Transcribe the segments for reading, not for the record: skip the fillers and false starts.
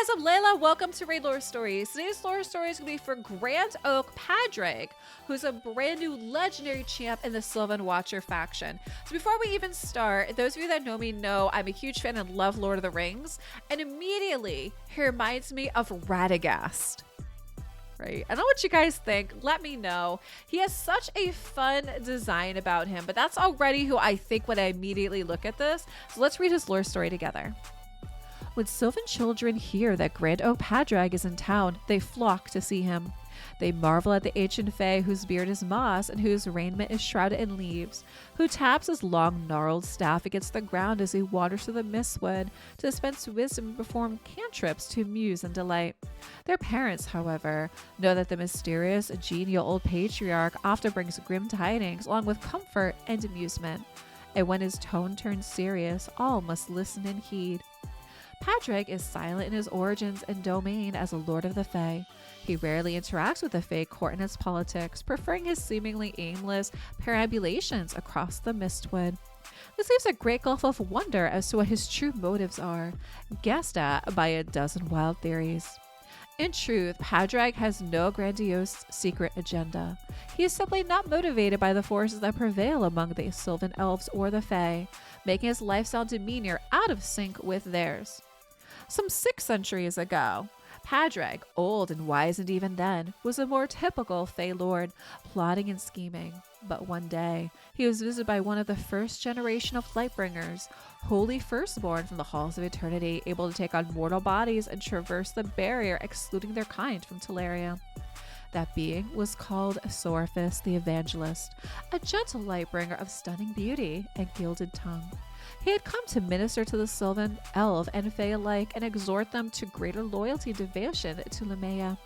guys, I'm Layla. Welcome to Raidlore Stories. Today's lore story is going to be for Grand Oak Padraig, who's a brand new legendary champ in the Sylvan Watcher faction. So before we even start, those of you that know me know I'm a huge fan and love Lord of the Rings, and immediately he reminds me of Radagast. Right? I don't know what you guys think. Let me know. He has such a fun design about him, but that's already who I think when I immediately look at this. So let's read his lore story together. When Sylvan children hear that Grand Oak Padraig is in town, they flock to see him. They marvel at the ancient fae whose beard is moss and whose raiment is shrouded in leaves, who taps his long gnarled staff against the ground as he wanders through the mistwood to dispense wisdom and perform cantrips to amuse and delight. Their parents, however, know that the mysterious, genial old patriarch often brings grim tidings along with comfort and amusement. And when his tone turns serious, all must listen and heed. Padraig is silent in his origins and domain as a lord of the Fae. He rarely interacts with the Fae court and its politics, preferring his seemingly aimless perambulations across the mistwood. This leaves a great gulf of wonder as to what his true motives are, guessed at by a dozen wild theories. In truth, Padraig has no grandiose secret agenda. He is simply not motivated by the forces that prevail among the Sylvan elves or the Fae, making his lifestyle and demeanor out of sync with theirs. Some 6 centuries ago, Padraig, old and wizened even then, was a more typical Fae lord, plotting and scheming. But one day, he was visited by one of the first generation of Lightbringers, holy firstborn from the halls of eternity, able to take on mortal bodies and traverse the barrier excluding their kind from Teleria. That being was called Sorphus the Evangelist, a gentle Lightbringer of stunning beauty and gilded tongue. He had come to minister to the Sylvan, Elf, and Fae alike and exhort them to greater loyalty and devotion to Lumea.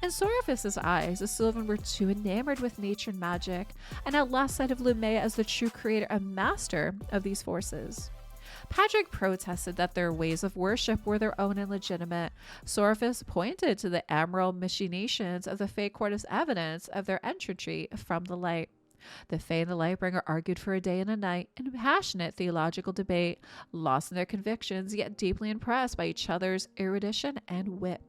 In Sorphus's eyes, the Sylvan were too enamored with nature and magic, and had lost sight of Lumea as the true creator and master of these forces. Padraig protested that their ways of worship were their own and legitimate. Sorphus pointed to the emerald machinations of the Fae court as evidence of their entry from the light. The Fae and the Lightbringer argued for a day and a night in passionate theological debate, lost in their convictions, yet deeply impressed by each other's erudition and wit.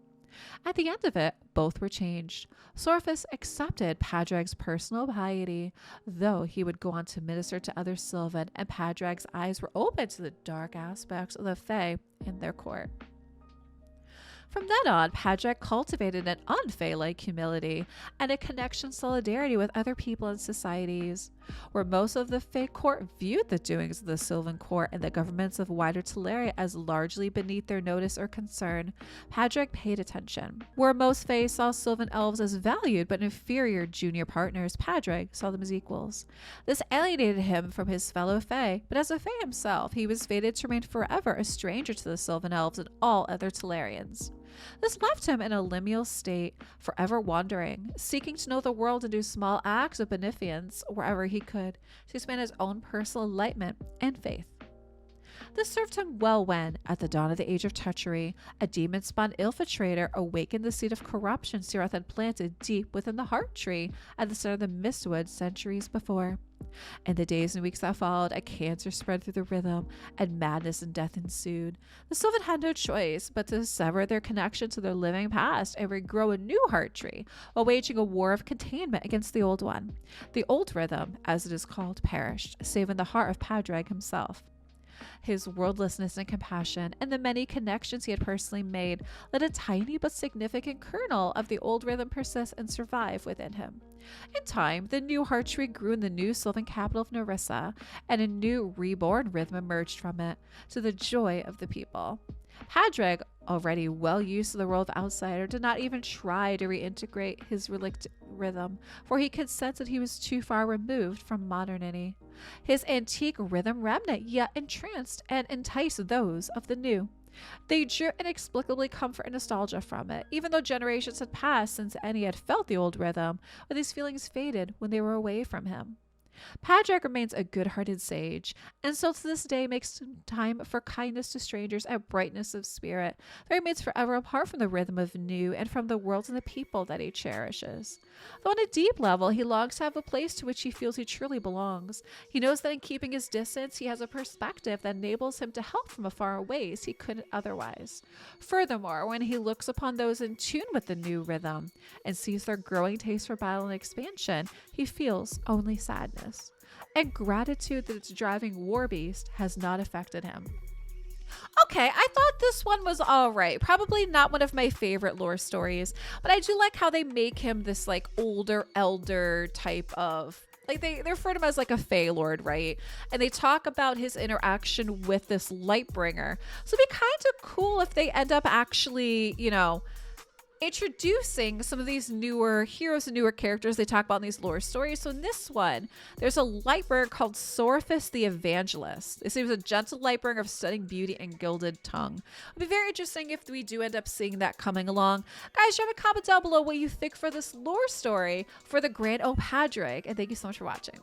At the end of it, both were changed. Sorphus accepted Padraig's personal piety, though he would go on to minister to other Sylvan, and Padraig's eyes were open to the dark aspects of the Fae in their court. From then on, Padraig cultivated an un-Fae-like humility and a connection solidarity with other people and societies. Where most of the Fae court viewed the doings of the Sylvan court and the governments of wider Teleria as largely beneath their notice or concern, Padraig paid attention. Where most Fae saw Sylvan elves as valued but inferior junior partners, Padraig saw them as equals. This alienated him from his fellow Fae, but as a Fae himself, he was fated to remain forever a stranger to the Sylvan elves and all other Telerians. This left him in a liminal state, forever wandering, seeking to know the world and do small acts of beneficence wherever he could, to expand his own personal enlightenment and faith. This served him well when, at the dawn of the Age of Treachery, a demon-spawned infiltrator awakened the seed of corruption Sirath had planted deep within the heart tree at the center of the Mistwood centuries before. In the days and weeks that followed, a cancer spread through the rhythm, and madness and death ensued. The Sylvan had no choice but to sever their connection to their living past and regrow a new heart tree, while waging a war of containment against the old one. The old rhythm, as it is called, perished, save in the heart of Padraig himself. His worldlessness and compassion, and the many connections he had personally made, let a tiny but significant kernel of the old rhythm persist and survive within him. In time, the new heart tree grew in the new Sylvan capital of Narissa, and a new reborn rhythm emerged from it, to the joy of the people. Padraig, already well used to the role of outsider, did not even try to reintegrate his relict rhythm, for he could sense that he was too far removed from modernity. His antique rhythm remnant yet entranced and enticed those of the new. They drew inexplicably comfort and nostalgia from it, even though generations had passed since any had felt the old rhythm, but these feelings faded when they were away from him. Padraig remains a good-hearted sage, and still to this day makes time for kindness to strangers and brightness of spirit. He remains forever apart from the rhythm of new and from the world and the people that he cherishes. Though on a deep level, he longs to have a place to which he feels he truly belongs. He knows that in keeping his distance, he has a perspective that enables him to help from afar ways he couldn't otherwise. Furthermore, when he looks upon those in tune with the new rhythm and sees their growing taste for battle and expansion, he feels only sadness and gratitude that its driving war beast has not affected him. Okay, I thought this one was all right. Probably not one of my favorite lore stories, but I do like how they make him this like older elder type of like they refer to him as like a Fey Lord, right? And they talk about his interaction with this Lightbringer. So it'd be kind of cool if they end up actually, introducing some of these newer heroes and newer characters they talk about in these lore stories. So in this one, there's a Lightbringer called Sorphus the Evangelist. It seems a gentle Lightbringer of stunning beauty and gilded tongue. It'll be very interesting if we do end up seeing that coming along. Guys, drop a comment down below what you think for this lore story for the Grand Oak Padraig, and thank you so much for watching.